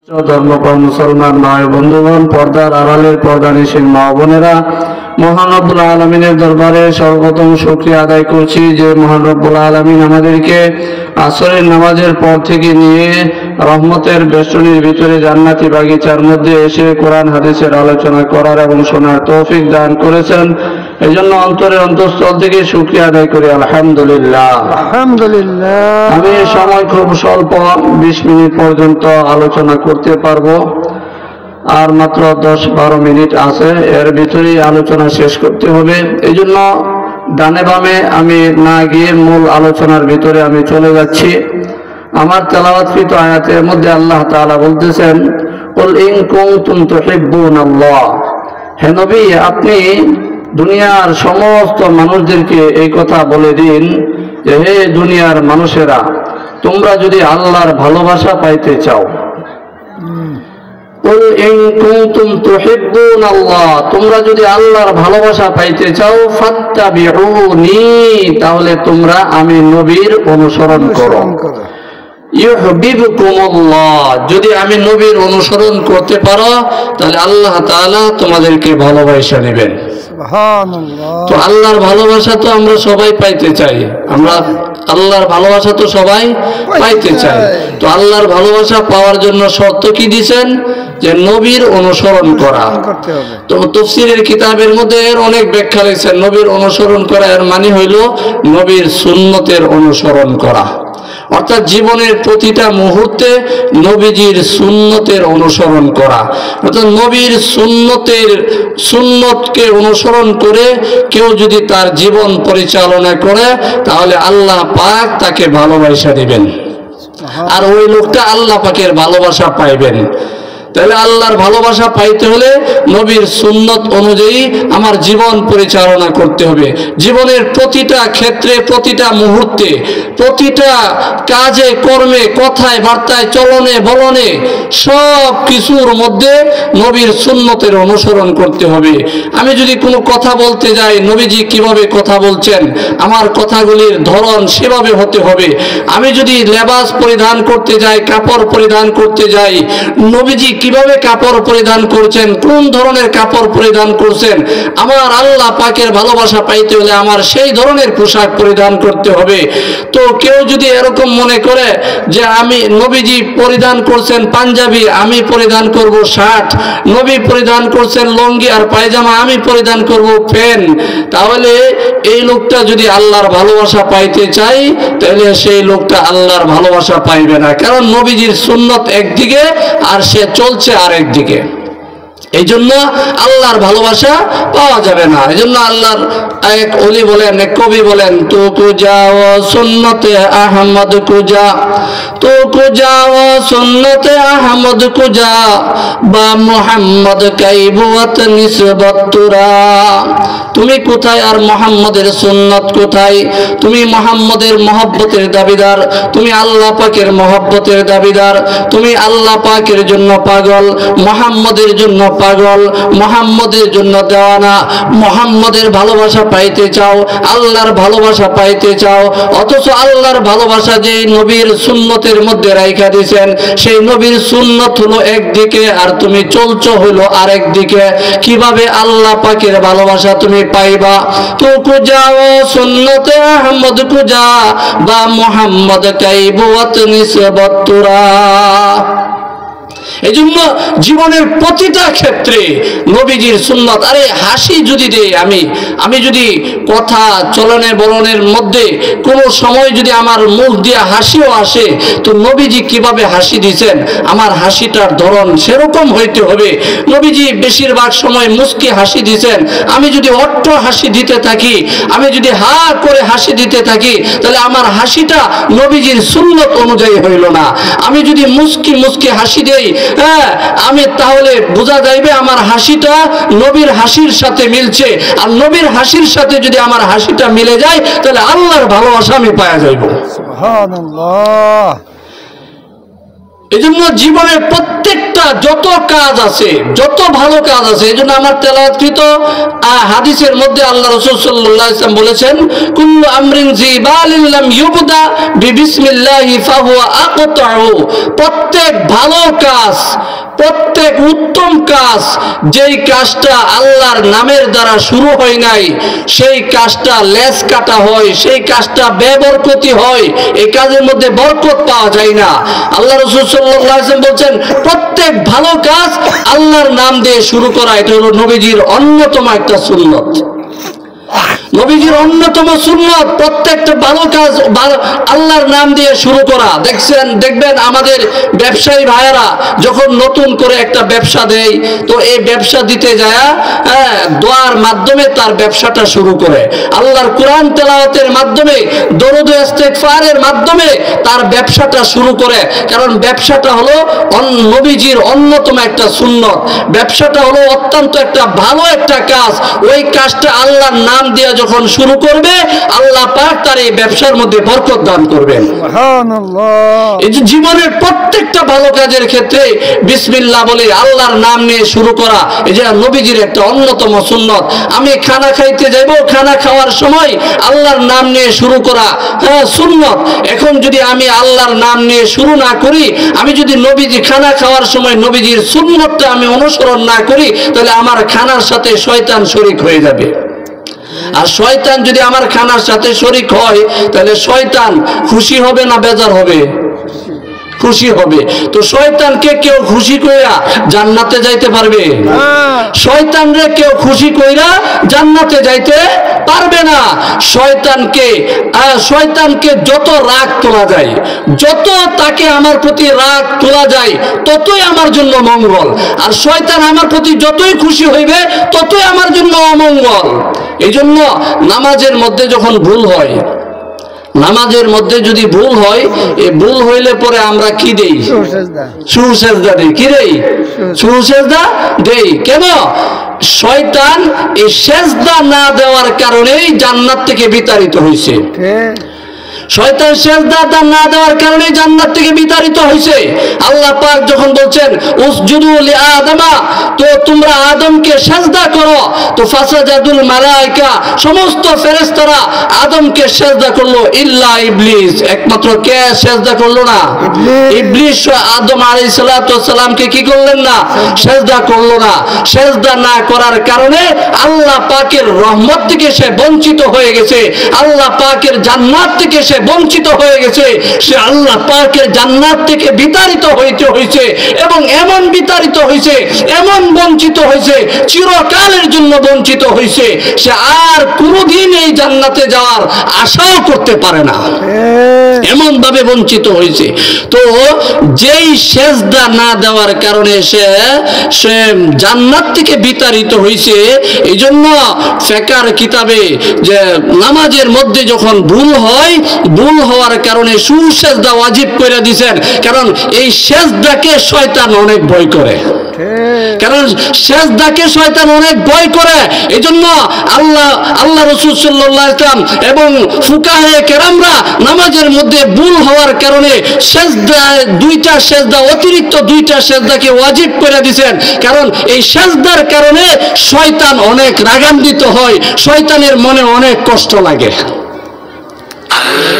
ধর্মপ্রাণ মুসলমান নয় বন্ধুগণ, পর্দার আড়ালের পর্দানিশীল মা বোনেরা, মহান রব্বুল আলামিনের দরবারে সর্বপ্রথম শুকরিয়া আদায় করছি যে মহান রব্বুল আলামিন আমাদেরকে আসরের নামাজের পর থেকে নিয়ে রহমতের বেষ্টনীর ভিতরে জান্নাতি বাগিচার মধ্যে এসে কোরআন হাদিসের আলোচনা করার এবং শোনার তৌফিক দান করেছেন। এই জন্য অন্তরের অন্তঃস্থল থেকে শুকরিয়া আদায় করি আলহামদুলিল্লাহ। আমি সময় খুব স্বল্প, 20 মিনিট পর্যন্ত আলোচনা করতে পারবো, আর মাত্র 10-12 মিনিট আছে, এর ভিতরেই আলোচনা শেষ করতে হবে। এই জন্য ডানে বামে আমি না গিয়ে মূল আলোচনার ভিতরে আমি চলে যাচ্ছি। আমার তেলাওয়াতকৃত আয়াতের মধ্যে আল্লাহ তাআলা বলতেছেন, কুল ইন কুনতুম তুহিব্বুনাল্লাহ, হে নবী আপনি দুনিয়ার সমস্ত মানুষদেরকে এই কথা বলে দিন যে হে দুনিয়ার মানুষেরা, তোমরা যদি আল্লাহর ভালোবাসা পাইতে চাও, কুল ইন কুনতুম তুহিব্বুনাল্লাহ, তোমরা যদি আল্লাহর ভালোবাসা পাইতে চাও, ফাত্তাবিউনি, তাহলে তোমরা আমি নবীর অনুসরণ করো। ইউহিব্বুকুমুল্লাহ, যদি আমি নবীর অনুসরণ করতে পারো তাহলে আল্লাহ তাআলা তোমাদেরকে ভালোবাসা নেবেন। তো আল্লাহর ভালোবাসা তো আমরা সবাই পাইতে চাই, আমরা আল্লাহর ভালোবাসা তো সবাই পাইতে চাই। তো আল্লাহর ভালোবাসা পাওয়ার জন্য শর্ত কি দিয়েছেন? যে নবীর অনুসরণ করা। তো তাফসীরের কিতাবের মধ্যে এর অনেক ব্যাখ্যা লিখছেন। নবীর অনুসরণ করা এর মানে হইল নবীর সুন্নতের অনুসরণ করা, অর্থাৎ জীবনের প্রতিটা মুহূর্তে নবীজির সুন্নতের অনুসরণ করা। অর্থাৎ নবীর সুন্নতকে অনুসরণ করে কেউ যদি তার জীবন পরিচালনা করে তাহলে আল্লাহ পাক তাকে ভালোবাসা দিবেন, আর ওই লোকটা আল্লাহ পাকের ভালোবাসা পাইবেন। তাহলে আল্লাহর ভালোবাসা পাইতে হলে নবীর সুন্নত অনুযায়ী আমার জীবন পরিচালনা করতে হবে। জীবনের প্রতিটা ক্ষেত্রে, প্রতিটা মুহূর্তে, প্রতিটা কাজে কর্মে, কথায় বার্তায়, চলনে বলনে, সব কিছুর মধ্যে নবীর সুন্নতের অনুসরণ করতে হবে। আমি যদি কোনো কথা বলতে যাই, নবীজি কিভাবে কথা বলছেন, আমার কথাগুলির ধরন সেভাবে হতে হবে। আমি যদি লেবাস পরিধান করতে যাই, কাপড় পরিধান করতে যাই, নবীজি কিভাবে কাপড় পরিধান করছেন, কোন ধরনের কাপড় পরিধান করছেন, আমার আল্লাহ পাকের ভালোবাসা পাইতে হলে আমার সেই ধরনের পোশাক পরিধান করতে হবে। তো কেউ যদি এরকম মনে করে যে আমি নবীজি পরিধান করছেন পাঞ্জাবি, আমি পরিধান করব শার্ট, নবী পরিধান করছেন লুঙ্গি আর পায়জামা, আমি পরিধান করব প্যান্ট, তাহলে এই লোকটা যদি আল্লাহর ভালোবাসা পাইতে চাই তাহলে সেই লোকটা আল্লাহর ভালোবাসা পাইবে না। কারণ নবীজির সুন্নত একদিকে আর সে চলছে আরেক দিকে। এই জন্য আল্লাহর ভালোবাসা পাওয়া যাবে না। এই জন্য আল্লাহর এক ওলি বলেন, এক কবি বলেন, তু কুজা ও সুন্নতে আহমদ কুজা, তু কুজা ও সুন্নতে আহমদ কুজা, বা মুহাম্মদ কাইবুয়াত নিসবত তুরা। তুমি কোথায় আর মুহাম্মদের সুন্নত কোথায়? তুমি মুহাম্মদের মহব্বতের দাবিদার, তুমি আল্লাহ পাকের মহব্বতের দাবিদার, তুমি আল্লাহ পাকের জন্য পাগল, মুহাম্মদের জন্য পাগল, মুহাম্মদের জন্য দেওয়ানা। মুহাম্মদের ভালোবাসা পাইতে চাও, আল্লাহর ভালোবাসা পাইতে চাও, অথচ আল্লাহর ভালোবাসা যে নবীর সুন্নতের মধ্যে রাইখা দিয়েছেন, সেই নবীর সুন্নত হলো একদিকে আর তুমি চলছো হলো আরেক দিকে। কিভাবে আল্লাহ পাকের ভালোবাসা তুমি পাইবা? তো কুজাও সুন্নতে আহমদ কুজা, বা মুহাম্মদ কাইবুয়াত নিসবত তুরা। এই জন্য জীবনের প্রতিটা ক্ষেত্রে নবীজির সুন্নত। আরে হাসি যদি দেই আমি যদি কথা চলনে বলনের মধ্যে কোনো সময় যদি আমার মুখ দিয়ে হাসিও আসে, তো নবীজি কিভাবে হাসি দিয়েছেন, আমার হাসিটার ধরন সেরকম হইতে হবে। নবীজি বেশিরভাগ সময় মুস্কি হাসি দিয়েছেন। আমি যদি অট্ট হাসি দিতে থাকি, আমি যদি হা করে হাসি দিতে থাকি, তাহলে আমার হাসিটা নবীজির সুন্নত অনুযায়ী হইল না। আমি যদি মুস্কি মুস্কি হাসি দেই, আমি তাহলে বোঝা যাইবে আমার হাসিটা নবীর হাসির সাথে মিলছে। আর নবীর হাসির সাথে যদি আমার হাসিটা মিলে যায় তাহলে আল্লাহর ভালোবাসা আমি পাওয়া যাইব। সুবহানাল্লাহ। এই জন্য জীবনের প্রত্যেকটা যত কাজ আছে, যত ভালো কাজ আছে, এই জন্য আমার তেলাওয়াতকৃত হাদিসের মধ্যে আল্লাহ রাসূল সাল্লাল্লাহু আলাইহি ওয়াসাল্লাম বলেছেন, কুল্লু আমরিন জিবালিন লাম ইউবদা বিবিসমিল্লাহি ফাহুয়া আকতাউ। প্রত্যেক ভালো কাজ, প্রত্যেক উত্তম কাজ, যেই কাজটা আল্লাহর নামের দ্বারা শুরু হয় নাই, সেই কাজটা লেজ কাটা হয়, সেই কাজটা বেবরকতি হয়, এই কাজের মধ্যে বরকত পাওয়া যায় না। আল্লাহ রাসূল সাল্লাল্লাহু আলাইহি ওয়াসাল্লাম বলছেন, প্রত্যেক ভালো কাজ আল্লাহর নাম দিয়ে শুরু করা, এটা হলো নবীজির অন্যতম একটা সুন্নত। নবীজির অন্যতম সুন্নত প্রত্যেকটা ভালো কাজ আল্লাহর নাম দিয়ে শুরু করা। দেখবেন আমাদের ব্যবসায়ী ভাইয়েরা যখন নতুন করে একটা ব্যবসা দেয়, তো এই ব্যবসা দিতে যায় দোয়ার মাধ্যমে তার ব্যবসাটা শুরু করে, আল্লাহর কোরআন তেলাওয়াতের মাধ্যমে, দরুদ ইস্তেগফারের মাধ্যমে তার ব্যবসাটা শুরু করে। কারণ ব্যবসাটা হলো নবীজির অন্যতম একটা সুন্নত, ব্যবসাটা হলো অত্যন্ত একটা ভালো একটা কাজ। ওই কাজটা আল্লাহর নাম দিয়ে যখন শুরু করবে, আল্লাহ পাক তার এই ব্যবসার মধ্যে বরকত দান করবেন। সুবহানাল্লাহ। এই যে জীবনের প্রত্যেকটা ভালো কাজের ক্ষেত্রে বিসমিল্লাহ বলে আল্লাহর নাম নিয়ে শুরু করা, এই যে নবীজির একটা অন্যতম সুন্নত। আমি খানা খাইতে যাইব, খানা খাওয়ার সময় আল্লাহর নাম নিয়ে শুরু করা সুন্নত। এখন যদি আমি আল্লাহর নাম নিয়ে শুরু না করি, আমি যদি নবীজি খানা খাওয়ার সময় নবীজির সুন্নতটা আমি অনুসরণ না করি, তাহলে আমার খানার সাথে শয়তান শরীক হয়ে যাবে। আর শয়তান যদি আমার খানার সাথে শরীক হয়, তাহলে শয়তান খুশি হবে না বেজার হবে? খুশি হবে। তো শয়তানকে কেউ খুশি কইরা জান্নাতে যাইতে পারবে? শয়তানরে কেউ খুশি কইরা জান্নাতে যাইতে পারবে না। শয়তানকে যত রাগ তোলা যায়, যত তাকে আমার প্রতি রাগ তোলা যায়, ততই আমার জন্য মঙ্গল। আর শয়তান আমার প্রতি যতই খুশি হইবে, ততই আমার জন্য অমঙ্গল। এই জন্য নামাজের মধ্যে যখন ভুল হয়, নামাজের মধ্যে যদি ভুল হয়, এই ভুল হইলে পরে আমরা কি দেই? সুসেজদা দেই। কি দেই? সুসেজদা দেই। কেন? শয়তান এই সেজদা না দেওয়ার কারণেই জান্নাত থেকে বিতাড়িত হয়েছে। শয়তান সেজদা না দেওয়ার কারণে জান্নাত থেকে বিতাড়িত হয়েছে। আল্লাহ পাক যখন বলছেন উসজুদু লিআদমা, তো তোমরা আদমকে সেজদা করো, তো ফাসাজাদুল মালায়েকা, সমস্ত ফেরেশতারা আদমকে সেজদা করলো, ইল্লা ইবলিস, একমাত্র কে সেজদা করলো না? ইবলিস আদম আলাইহিস সালাতু ওয়াস সালামকে কি করলেন না? সেজদা করলো না। সেজদা না করার কারণে আল্লাহ পাকের রহমত থেকে সে বঞ্চিত হয়ে গেছে, আল্লাহ পাকের জান্নাত থেকে সে বঞ্চিত হয়ে গেছে। সে আল্লাহ পাকের জান্নাত থেকে বিতাড়িত হয়েছে, এবং এমন বিতাড়িত হয়েছে, এমন বঞ্চিত হয়েছে, চিরকালের জন্য বঞ্চিত হয়েছে। সে আর কোনোদিন এই জান্নাতে যাওয়ার আশাও করতে পারে না, এমন ভাবে বঞ্চিত হয়েছে। তো যেই সেজদা না দেওয়ার কারণে সে জান্নাত থেকে বিতাড়িত হয়েছে। এই জন্য ফিকহের কিতাবে যে নামাজের মধ্যে যখন ভুল হয়, ভুল হওয়ার কারণে সুসেজদা ওয়াজিব করে দিয়েছেন। কারণ এই সেজদাকে শয়তান অনেক ভয় করে, কারণ সেজদাকে শয়তান অনেক ভয় করে। এই জন্য আল্লাহ রাসূল সাল্লাল্লাহু আলাইহি ওয়াসাল্লাম এবং ফুকাহে কেরামরা নামাজের মধ্যে ভুল হওয়ার কারণে সেজদা, দুইটা সেজদা, অতিরিক্ত দুইটা সেজদাকে ওয়াজিব করে দিয়েছেন। কারণ এই সেজদার কারণে শয়তান অনেক রাগান্বিত হয়, শয়তানের মনে অনেক কষ্ট লাগে।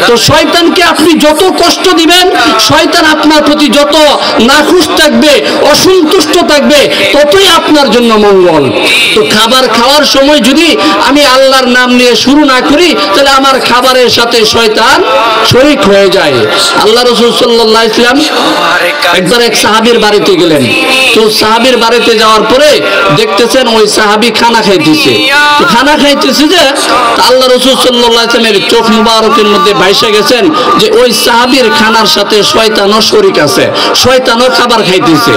তো শয়তানকে আপনি যত কষ্ট দিবেন, শয়তান আপনার প্রতি যত নাখুশ থাকবে, অসন্তুষ্ট থাকবে, ততই আপনার জন্য মঙ্গল। তো খাবার খাওয়ার সময় যদি আমি আল্লাহর নাম নিয়ে শুরু না করি, তাহলে আমার খাবারের সাথে শয়তান শরীক হয়ে যায়। আল্লাহ রাসূল সাল্লাল্লাহু আলাইহি ওয়াসাল্লাম একবার এক সাহাবীর বাড়িতে গেলেন। তো সাহাবীর বাড়িতে যাওয়ার পরে দেখতেছেন ওই সাহাবী খানা খাইতেছে। তো খানা খাইতেছে যে আল্লাহ রাসূল সাল্লাল্লাহু আলাইহি ওয়াসাল্লামের চোখ মুবারকের মধ্যে ভাইসা গেছেন যে ওই সাহাবীর খানার সাথে শয়তানও শরীক আছে, শয়তানও খাবার খাইতেছে।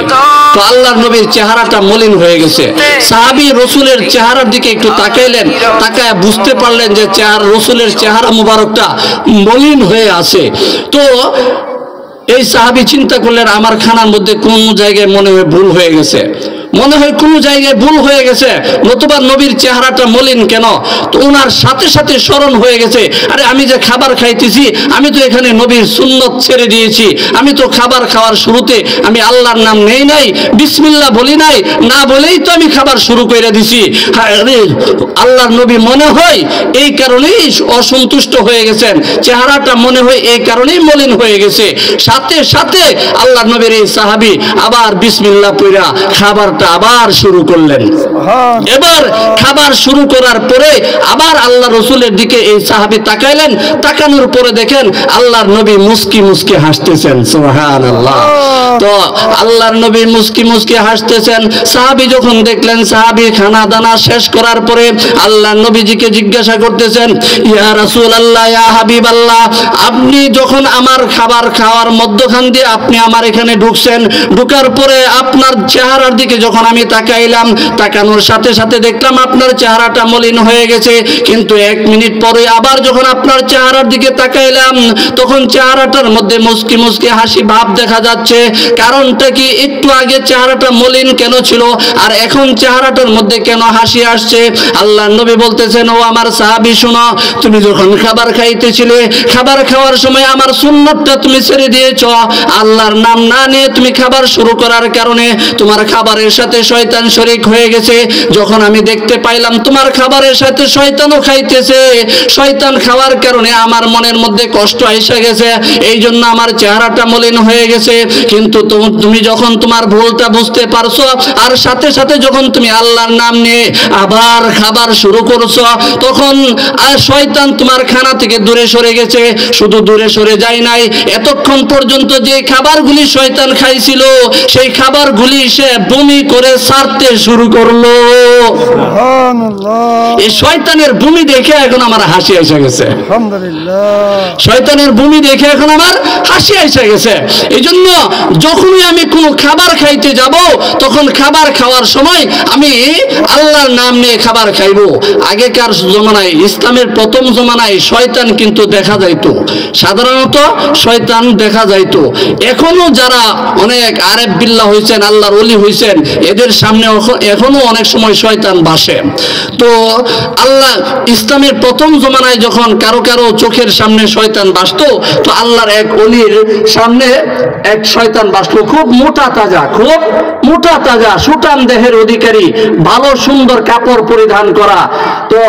তো আল্লাহর নবীর চেহারাটা মলিন হয়ে গেছে। সাহাবী রাসূলের চেহারার দিকে একটু তাকাইলেন, তাকায় বুঝতে পারলেন যে রাসূলের চেহারা মুবারকটা মলিন হয়ে আছে। তো এই সাহাবী চিন্তা করলেন আমার খানার মধ্যে কোন জায়গায় মনে হয় ভুল হয়ে গেছে। মনে হয় কোনো জায়গায় ভুল হয়ে গেছে, নতুবা নবীর চেহারাটা মলিন কেন? তো ওনার সাথে সাথে স্মরণ হয়ে গেছে, আরে আমি যে খাবার খাইতেছি, আমি তো এখানে নবীর সুন্নত ছেড়ে দিয়েছি। আমি তো খাবার খাওয়ার শুরুতে আমি আল্লাহর নাম নেই নাই, বিসমিল্লাহ বলি নাই, না বলেই তো আমি খাবার শুরু করে দিছি। আরে আল্লাহর নবী মনে হয় এই কারণেই অসন্তুষ্ট হয়ে গেছেন, চেহারাটা মনে হয় এই কারণেই মলিন হয়ে গেছে। সাথে সাথে আল্লাহর নবীর এই সাহাবী আবার বিসমিল্লাহ পড়া খাবারটা আবার শুরু করলেন। এবার খাবার শুরু করার পরে আবার আল্লাহ রসুলের দিকে এই সাহাবী তাকাইলেন, তাকানোর পরে দেখেন আল্লাহর নবী মুস্কি মুস্কি হাসতেছেন। সুবহানাল্লাহ। তো আল্লাহর নবী মুস্কি মুস্কি হাসতেছেন। সাহাবী যখন দেখলেন, সাহাবী খানা দানা শেষ করার পরে আল্লাহর নবীজিকে জিজ্ঞাসা করতেছেন, ইয়া রাসূলুল্লাহ, ইয়া হাবিবাল্লাহ, আপনি যখন আমার খাবার খাওয়ার মধ্যখান দিয়ে আপনি আমার এখানে ঢুকছেন, ঢুকার পরে আপনার চেহারার দিকে যখন আমি তাকাইলাম, তাকানোর সাথে সাথে দেখলাম আপনার চেহারাটা মলিন হয়ে গেছে। কিন্তু 1 মিনিট পরে আবার যখন আপনার চেহারার দিকে তাকাইলাম, তখন চেহারাটার মধ্যে মুস্কি মুস্কি হাসি ভাব দেখা যাচ্ছে। কারণটা কি? একটু আগে চেহারাটা মলিন কেন ছিল আর এখন চেহারাটার মধ্যে কেন হাসি আসছে? আল্লাহর নবী বলতেছেন, ও আমার সাহাবী শোনো, তুমি যখন খাবার খাইতেছিলে, খাবার খাওয়ার সময় আমার সুন্নতটা তুমি ছেড়ে দিয়েছ। আল্লাহর নাম না নিয়ে তুমি খাবার শুরু করার কারণে তোমার খাবারের সাথে শয়তান শরীক হয়ে গেছে। যখন আমি দেখতে পাইলাম তোমার খাবারের সাথে শয়তানও খাইতেছে, শয়তান খাওয়ার কারণে আমার মনের মধ্যে কষ্ট এসে গেছে, এই জন্য আমার চেহারাটা মলিন হয়ে গেছে। কিন্তু তুমি যখন তোমার ভুলটা বুঝতে পারছো আর সাথে সাথে যখন তুমি আল্লাহর নাম নিয়ে আবার খাবার শুরু করছো, তখন আর শয়তান তোমার খানা থেকে দূরে সরে গেছে। শুধু দূরে সরে যায় নাই, এতক্ষণ পর্যন্ত যে খাবারগুলি শয়তান খাইছিল সেই খাবারগুলি সে বমি করে ছাড়তে শুরু করলো। এই শয়তানের বমি দেখে এখন আমার হাসি এসে গেছে। শয়তানের বমি দেখে এখন আমার হাসি এসে গেছে। এই জন্য যখনই আমি কোনো খাবার খাইতে যাব, তখন খাবার খাওয়ার সময় আমি আল্লাহর নাম নিয়ে খাবার খাইবো। আগেকার জমানায়, ইসলামের প্রথম জমানায় শয়তান কিন্তু দেখা যাইতো, সাধারণত শয়তান দেখা যাইতো। এখনো যারা অনেক আরেফ বিল্লাহ হয়েছেন, আল্লাহর ওলি হয়েছেন, এদের সামনে এখনো অনেক সময় শয়তান বাসে। তো আল্লাহ ইসলামের প্রথম জমানায় যখন কারো কারো চোখের সামনে শয়তান বাসতো, তো আল্লাহর এক ওলির সামনে এক শয়তান বাসলো, খুব মোটা তাজা, খুব মোটা তাজা, সুঠাম দেহের অধিকারী, ভালো সুন্দর কাপড় পরিধান করা। তো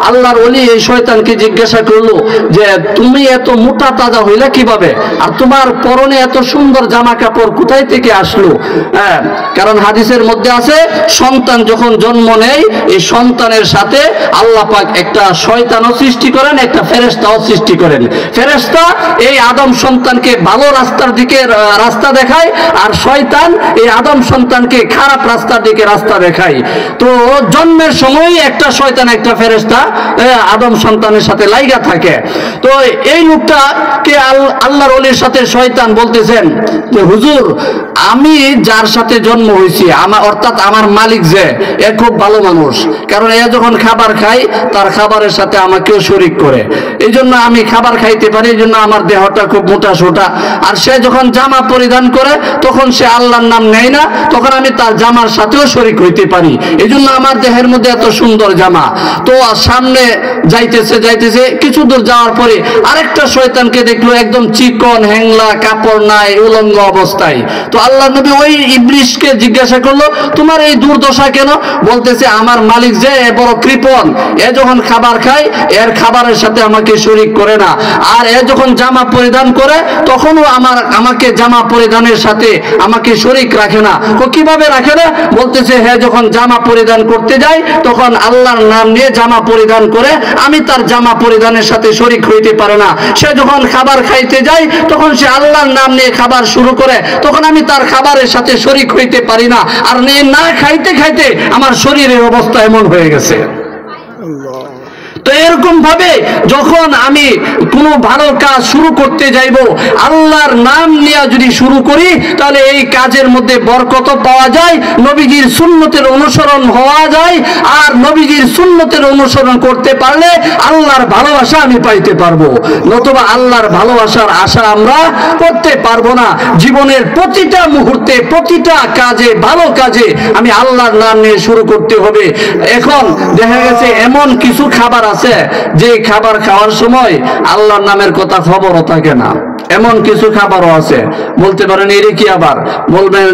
আল্লাহর ওলি এই শয়তানকে জিজ্ঞাসা করলো যে তুমি এত মোটা তাজা হইলে কিভাবে, আর তোমার পরনে এত সুন্দর জামা কাপড় কোথায় থেকে আসলো? হ্যাঁ, কারণ হাদিসের মধ্যে আছে, সন্তান যখন জন্ম নেয়, এই সন্তানের সাথে আল্লাহ পাক একটা শয়তানও সৃষ্টি করেন, একটা ফেরেশতাও সৃষ্টি করেন। ফেরেশতা এই আদম সন্তানকে ভালো রাস্তার দিকে রাস্তা দেখায়, আর শয়তান এই আদম সন্তানকে খারাপ রাস্তার দিকে রাস্তা দেখায়। তো জন্মের সময় একটা শয়তান একটা ফেরেশতা আদম সন্তানের সাথে লাইগা থাকে। তো এই লোকটাকে আল্লাহর ওলির সাথে শয়তান বলতেছেন যে হুজুর, আমি যার সাথে জন্ম হয়েছি, আমার অর্থাৎ আমার মালিক যে, এ খুব ভালো মানুষ, কারণ এ যখন খাবার খায় তার খাবারের সাথে আমাকেও শরীক করে, এই জন্য আমি খাবার খাইতে পারি, এই জন্য আমার দেহটা খুব মোটা সোটা। আর সে যখন জামা পরিধান করে তখন সে আল্লাহর নাম নেয় না, তখন আমি তার জামার সাথেও শরীক হইতে পারি, এই জন্য আমার দেহের মধ্যে এত সুন্দর জামা। তো সামনে যাইতেছে যাইতেছে কিছু দূর যাওয়ার পরে আরেকটা শয়তানকে দেখলো, একদম চিকন হ্যাংলা, কাপড় নাই, উলঙ্গ অবস্থায়। তো আল্লাহ নবী ওই ইবলিসকে জিজ্ঞাসা করলো, তোমার এই দুর্দশা কেন? বলতেছে আমার মালিক যে বড় কৃপণ, এ যখন খাবার খায় এর খাবারের সাথে আমাকে শরীক করে না, আর এ যখন জামা পরিধান করে তখনও আমাকে জামা পরিধানের সাথে আমাকে শরীক রাখে না। তো কিভাবে রাখে না? বলতেছে হে যখন জামা পরিধান করতে যায় তখন আল্লাহর নাম নিয়ে জামা পরিধান করে, আমি তার জামা পরিধানের সাথে শরীক হইতে পারে না। সে যখন খাবার খাইতে যায় তখন সে আল্লাহর নাম নিয়ে খাবার শুরু করে, তখন আমি তার খাবারের সাথে শরীক হইতে পারি না। আর না খাইতে খাইতে আমার শরীরের অবস্থা এমন হয়ে গেছে। তো এরকম ভাবে যখন আমি কোনো ভালো কাজ শুরু করতে যাইব, আল্লাহর নাম নিয়ে যদি শুরু করি, তাহলে এই কাজের মধ্যে বরকত পাওয়া যায়, নবীজির সুন্নতের অনুসরণ হওয়া যায়। আর নবীজির সুন্নতের অনুসরণ করতে পারলে আল্লাহর ভালোবাসা আমি পাইতে পারবো, নতুবা আল্লাহর ভালোবাসার আশা আমরা করতে পারবো না। জীবনের প্রতিটা মুহূর্তে, প্রতিটা কাজে, ভালো কাজে আমি আল্লাহর নাম নিয়ে শুরু করতে হবে। এখন দেখা গেছে এমন কিছু খাবার আছে যে খাবার খাওয়ার সময় আল্লাহর নামের কথা খবরও থাকে না। এমন কিছু খাবারও আছে, বলতে পারেন এটা কি, আবার বলবেন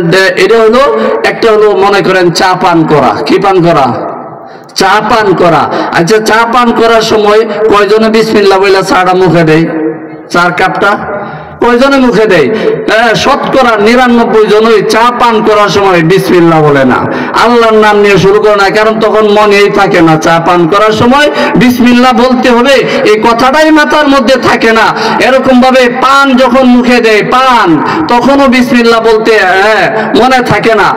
এটা হলো একটা হলো মনে করেন চা পান করা। কি পান করা? চা পান করা। আচ্ছা, চা পান করার সময় কয়জনে বিসমিল্লাহ বইলা চাটা মুখে দেয়? চার কাপটা কয়জনে মুখে দেয়? শতকরা 99 জনই চা পান করার সময় বিসমিল্লাহ বলে না, আল্লাহর নাম নিয়ে শুরু করে না, কারণ তখন মনেই থাকে না। চা পান করার সময় বিসমিল্লাহ বলতে হবে এই কথাটাই মাথার মধ্যে থাকে না। এরকম ভাবে পান যখন মুখে দেয়, পান তখনও বিসমিল্লাহ বলতে মনে থাকে না।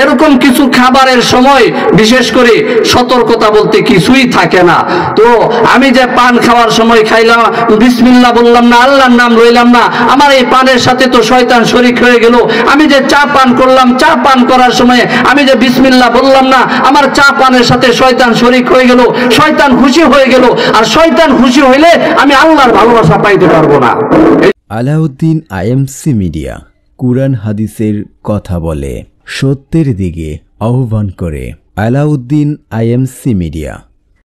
এরকম কিছু খাবারের সময় বিশেষ করে সতর্কতা বলতে কিছুই থাকে না। তো আমি যে পান খাওয়ার সময় খাইলাম, বিসমিল্লাহ বললাম না, আল্লাহর নাম লইলাম না, আমার এই পানের সাথে তো শয়তান শরীক হয়ে গেল। আমি যে চা পান করলাম, চা পান করার সময় আমি যে বিসমিল্লাহ বললাম না, আমার চা পানের সাথে শয়তান শরীক হয়ে গেল, শয়তান খুশি হয়ে গেল। আর শয়তান খুশি হইলে আমি আল্লাহর ভালোবাসা পাইতে পারবো না। আলাউদ্দিন আইএমসি মিডিয়া কুরআন হাদিসের কথা বলে, সত্যের দিকে আহ্বান করে। Alauddin IMC media.